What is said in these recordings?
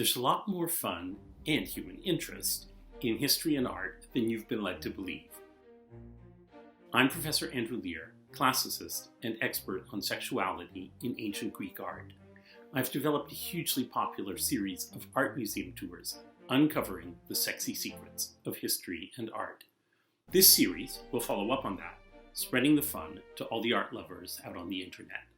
There's a lot more fun and human interest in history and art than you've been led to believe. I'm Professor Andrew Lear, classicist and expert on sexuality in ancient Greek art. I've developed a hugely popular series of art museum tours uncovering the sexy secrets of history and art. This series will follow up on that, spreading the fun to all the art lovers out on the internet.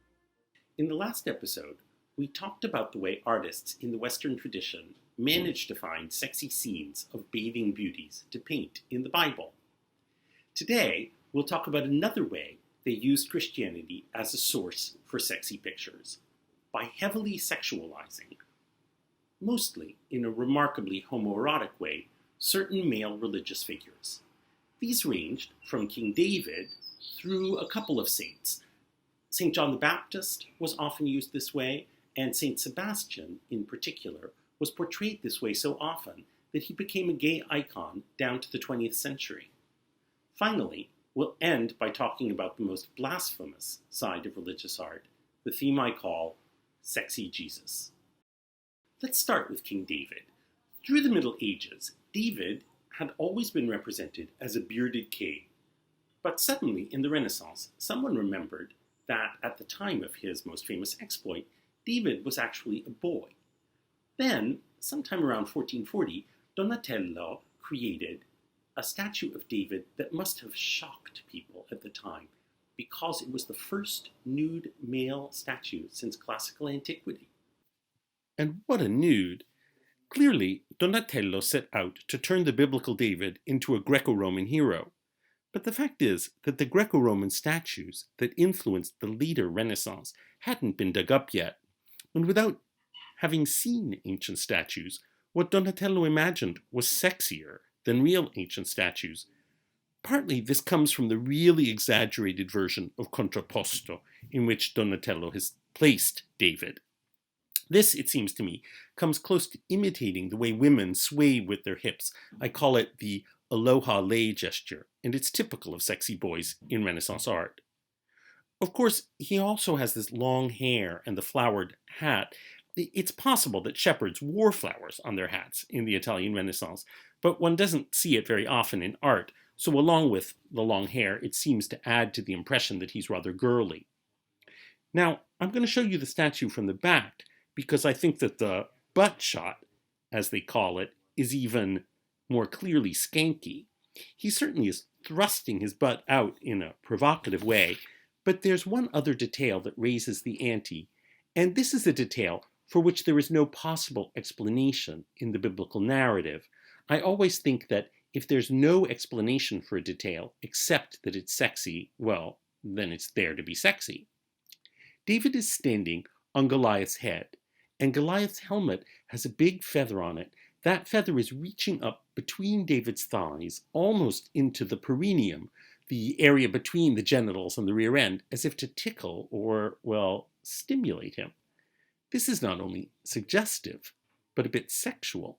In the last episode, we talked about the way artists in the Western tradition managed to find sexy scenes of bathing beauties to paint in the Bible. Today, we'll talk about another way they used Christianity as a source for sexy pictures, by heavily sexualizing, mostly in a remarkably homoerotic way, certain male religious figures. These ranged from King David through a couple of saints. St. John the Baptist was often used this way, and St. Sebastian, in particular, was portrayed this way so often that he became a gay icon down to the 20th century. Finally, we'll end by talking about the most blasphemous side of religious art, the theme I call Sexy Jesus. Let's start with King David. Through the Middle Ages, David had always been represented as a bearded king. But suddenly, in the Renaissance, someone remembered that at the time of his most famous exploit, David was actually a boy. Then, sometime around 1440, Donatello created a statue of David that must have shocked people at the time, because it was the first nude male statue since classical antiquity. And what a nude! Clearly, Donatello set out to turn the biblical David into a Greco-Roman hero. But the fact is that the Greco-Roman statues that influenced the later Renaissance hadn't been dug up yet. And without having seen ancient statues, what Donatello imagined was sexier than real ancient statues. Partly this comes from the really exaggerated version of Contrapposto, in which Donatello has placed David. This, it seems to me, comes close to imitating the way women sway with their hips. I call it the aloha lei gesture, and it's typical of sexy boys in Renaissance art. Of course, he also has this long hair and the flowered hat. It's possible that shepherds wore flowers on their hats in the Italian Renaissance, but one doesn't see it very often in art, so along with the long hair, it seems to add to the impression that he's rather girly. Now, I'm going to show you the statue from the back, because I think that the butt shot, as they call it, is even more clearly skanky. He certainly is thrusting his butt out in a provocative way, but there's one other detail that raises the ante, and this is a detail for which there is no possible explanation in the biblical narrative. I always think that if there's no explanation for a detail except that it's sexy, well, then it's there to be sexy. David is standing on Goliath's head, and Goliath's helmet has a big feather on it. That feather is reaching up between David's thighs, almost into the perineum, the area between the genitals and the rear end, as if to tickle or, well, stimulate him. This is not only suggestive, but a bit sexual.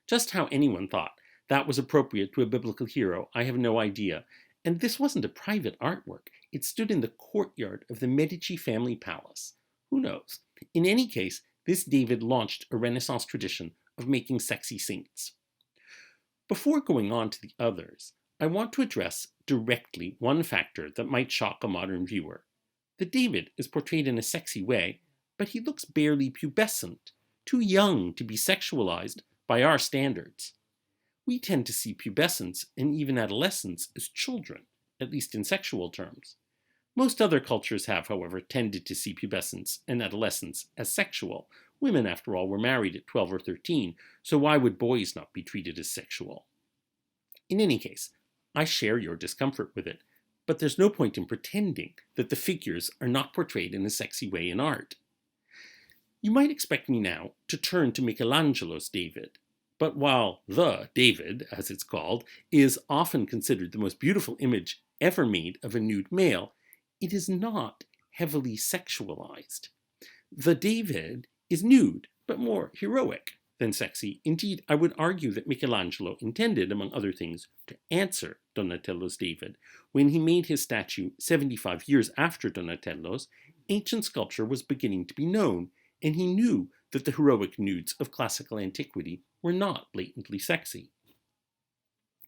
Just how anyone thought that was appropriate to a biblical hero, I have no idea. And this wasn't a private artwork. It stood in the courtyard of the Medici family palace. Who knows? In any case, this David launched a Renaissance tradition of making sexy saints. Before going on to the others, I want to address directly one factor that might shock a modern viewer. The David is portrayed in a sexy way, but he looks barely pubescent, too young to be sexualized by our standards. We tend to see pubescence and even adolescence as children, at least in sexual terms. Most other cultures have, however, tended to see pubescence and adolescence as sexual. Women, after all, were married at 12 or 13, so why would boys not be treated as sexual? In any case, I share your discomfort with it, but there's no point in pretending that the figures are not portrayed in a sexy way in art. You might expect me now to turn to Michelangelo's David, but while the David, as it's called, is often considered the most beautiful image ever made of a nude male, it is not heavily sexualized. The David is nude, but more heroic than sexy. Indeed, I would argue that Michelangelo intended, among other things, to answer Donatello's David. When he made his statue 75 years after Donatello's, ancient sculpture was beginning to be known, and he knew that the heroic nudes of classical antiquity were not blatantly sexy.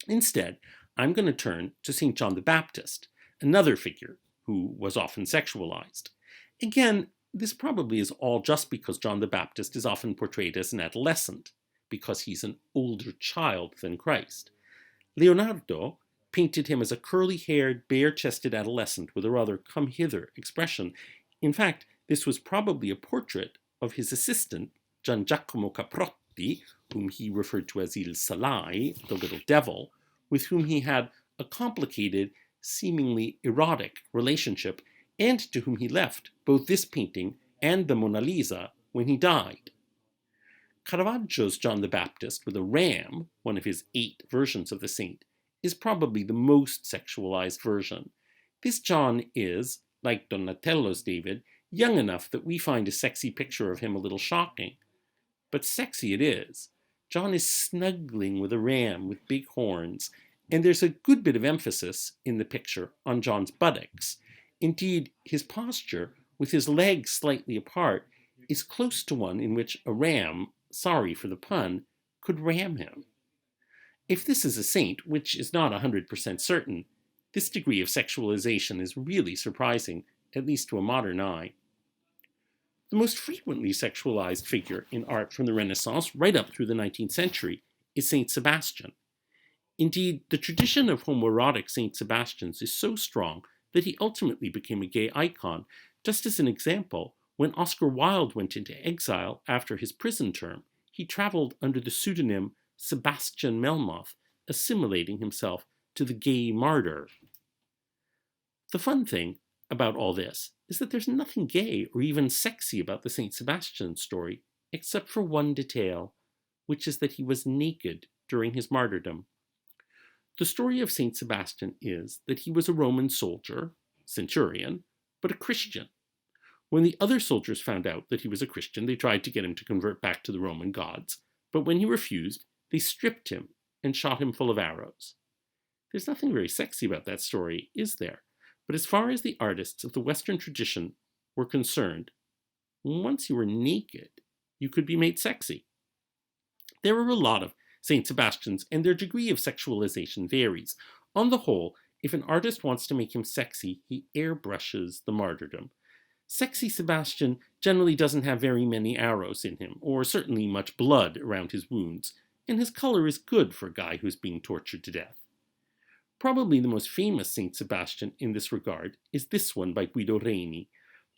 Instead, I'm going to turn to St. John the Baptist, another figure who was often sexualized. Again, this probably is all just because John the Baptist is often portrayed as an adolescent, because he's an older child than Christ. Leonardo painted him as a curly-haired, bare-chested adolescent with a rather come-hither expression. In fact, this was probably a portrait of his assistant, Gian Giacomo Caprotti, whom he referred to as Il Salai, the little devil, with whom he had a complicated, seemingly erotic relationship, and to whom he left both this painting and the Mona Lisa when he died. Caravaggio's John the Baptist with a ram, one of his 8 versions of the saint, is probably the most sexualized version. This John is, like Donatello's David, young enough that we find a sexy picture of him a little shocking. But sexy it is. John is snuggling with a ram with big horns, and there's a good bit of emphasis in the picture on John's buttocks. Indeed, his posture, with his legs slightly apart, is close to one in which a ram, sorry for the pun, could ram him. If this is a saint, which is not 100% certain, this degree of sexualization is really surprising, at least to a modern eye. The most frequently sexualized figure in art from the Renaissance right up through the 19th century is Saint Sebastian. Indeed, the tradition of homoerotic Saint Sebastians is so strong that he ultimately became a gay icon. Just as an example, when Oscar Wilde went into exile after his prison term, he traveled under the pseudonym Sebastian Melmoth, assimilating himself to the gay martyr. The fun thing about all this is that there's nothing gay or even sexy about the Saint Sebastian story, except for one detail, which is that he was naked during his martyrdom. The story of Saint Sebastian is that he was a Roman soldier, centurion, but a Christian. When the other soldiers found out that he was a Christian, they tried to get him to convert back to the Roman gods, but when he refused, they stripped him and shot him full of arrows. There's nothing very sexy about that story, is there? But as far as the artists of the Western tradition were concerned, once you were naked, you could be made sexy. There are a lot of Saint Sebastians, and their degree of sexualization varies. On the whole, if an artist wants to make him sexy, he airbrushes the martyrdom. Sexy Sebastian generally doesn't have very many arrows in him, or certainly much blood around his wounds, and his color is good for a guy who's being tortured to death. Probably the most famous Saint Sebastian in this regard is this one by Guido Reni.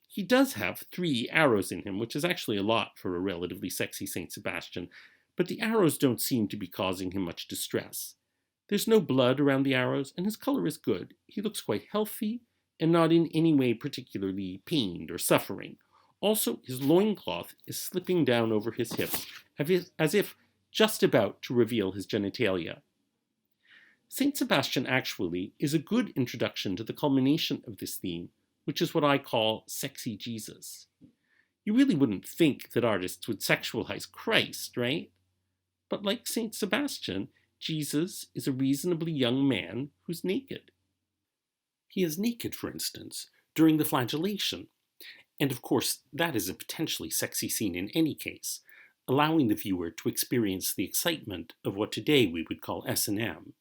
He does have 3 arrows in him, which is actually a lot for a relatively sexy Saint Sebastian, but the arrows don't seem to be causing him much distress. There's no blood around the arrows, and his color is good. He looks quite healthy, and not in any way particularly pained or suffering. Also, his loincloth is slipping down over his hips, as if just about to reveal his genitalia. Saint Sebastian actually is a good introduction to the culmination of this theme, which is what I call sexy Jesus. You really wouldn't think that artists would sexualize Christ, right? But like Saint Sebastian, Jesus is a reasonably young man who's naked. He is naked, for instance, during the flagellation, and of course that is a potentially sexy scene in any case, allowing the viewer to experience the excitement of what today we would call S&M.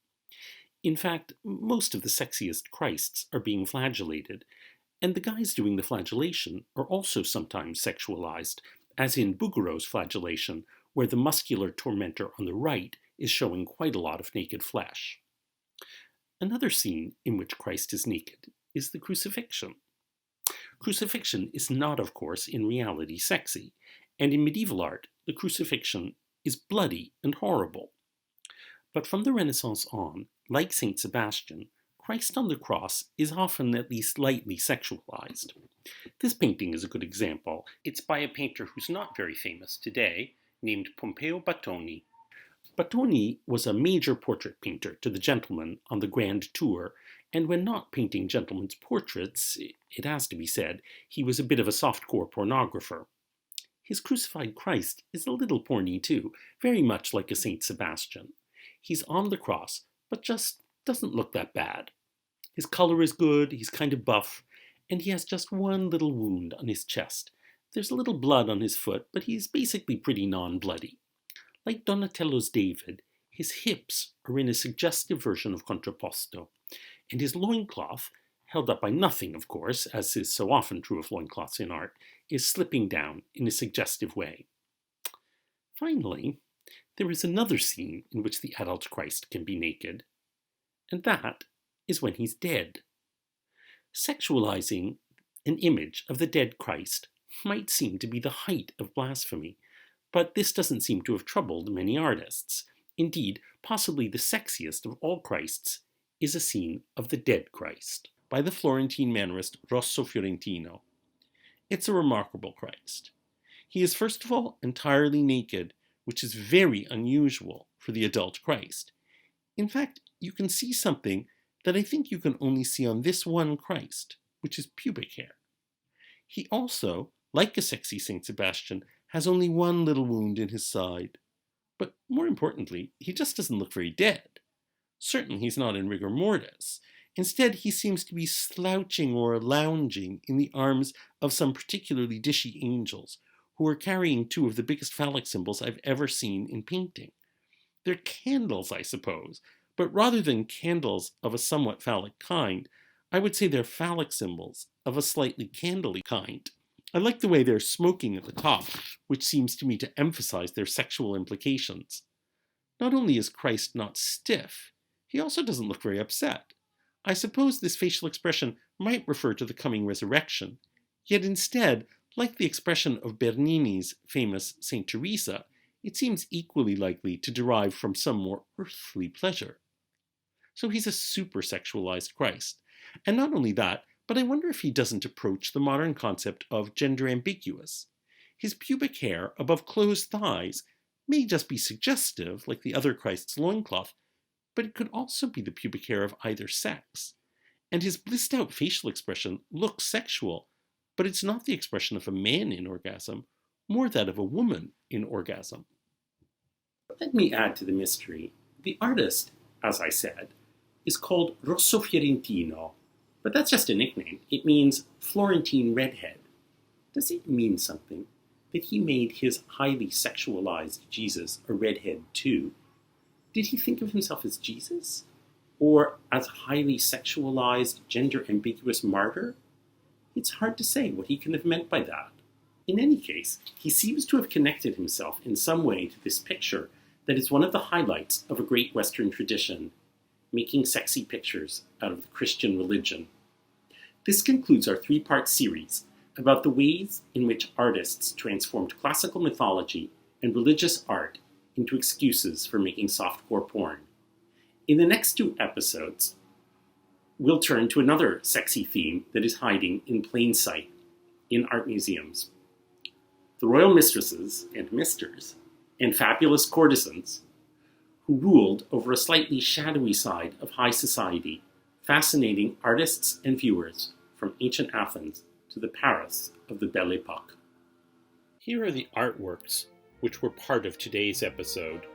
In fact, most of the sexiest Christs are being flagellated, and the guys doing the flagellation are also sometimes sexualized, as in Bouguereau's flagellation, where the muscular tormentor on the right is showing quite a lot of naked flesh. Another scene in which Christ is naked is the crucifixion. Crucifixion is not, of course, in reality sexy, and in medieval art, the crucifixion is bloody and horrible. But from the Renaissance on, like Saint Sebastian, Christ on the cross is often at least lightly sexualized. This painting is a good example. It's by a painter who's not very famous today, named Pompeo Battoni. Battoni was a major portrait painter to the gentlemen on the Grand Tour, and when not painting gentlemen's portraits, it has to be said, he was a bit of a softcore pornographer. His crucified Christ is a little porny too, very much like a Saint Sebastian. He's on the cross, but just doesn't look that bad. His color is good, he's kind of buff, and he has just one little wound on his chest, There's a little blood on his foot, but he's basically pretty non-bloody. Like Donatello's David, his hips are in a suggestive version of contrapposto, and his loincloth, held up by nothing, of course, as is so often true of loincloths in art, is slipping down in a suggestive way. Finally, there is another scene in which the adult Christ can be naked, and that is when he's dead. Sexualizing an image of the dead Christ might seem to be the height of blasphemy, but this doesn't seem to have troubled many artists. Indeed, possibly the sexiest of all Christs is a scene of the dead Christ by the Florentine mannerist Rosso Fiorentino. It's a remarkable Christ. He is first of all entirely naked, which is very unusual for the adult Christ. In fact, you can see something that I think you can only see on this one Christ, which is pubic hair. He also, like a sexy Saint Sebastian, has only one little wound in his side. But more importantly, he just doesn't look very dead. Certainly he's not in rigor mortis. Instead, he seems to be slouching or lounging in the arms of some particularly dishy angels, who are carrying two of the biggest phallic symbols I've ever seen in painting. They're candles, I suppose, but rather than candles of a somewhat phallic kind, I would say they're phallic symbols of a slightly candly kind. I like the way they're smoking at the top, which seems to me to emphasize their sexual implications. Not only is Christ not stiff, he also doesn't look very upset. I suppose this facial expression might refer to the coming resurrection, yet instead, like the expression of Bernini's famous Saint Teresa, it seems equally likely to derive from some more earthly pleasure. So he's a super-sexualized Christ. And not only that, but I wonder if he doesn't approach the modern concept of gender ambiguous. His pubic hair above closed thighs may just be suggestive, like the other Christ's loincloth, but it could also be the pubic hair of either sex. And his blissed-out facial expression looks sexual, but it's not the expression of a man in orgasm, more that of a woman in orgasm. Let me add to the mystery. The artist, as I said, is called Rosso Fiorentino, but that's just a nickname. It means Florentine Redhead. Does it mean something that he made his highly sexualized Jesus a redhead too? Did he think of himself as Jesus? Or as a highly sexualized, gender-ambiguous martyr? It's hard to say what he can have meant by that. In any case, he seems to have connected himself in some way to this picture that is one of the highlights of a great Western tradition, making sexy pictures out of the Christian religion. This concludes our three-part series about the ways in which artists transformed classical mythology and religious art into excuses for making softcore porn. In the next two episodes, we'll turn to another sexy theme that is hiding in plain sight in art museums. The royal mistresses and misters and fabulous courtesans who ruled over a slightly shadowy side of high society, fascinating artists and viewers from ancient Athens to the Paris of the Belle Époque. Here are the artworks which were part of today's episode.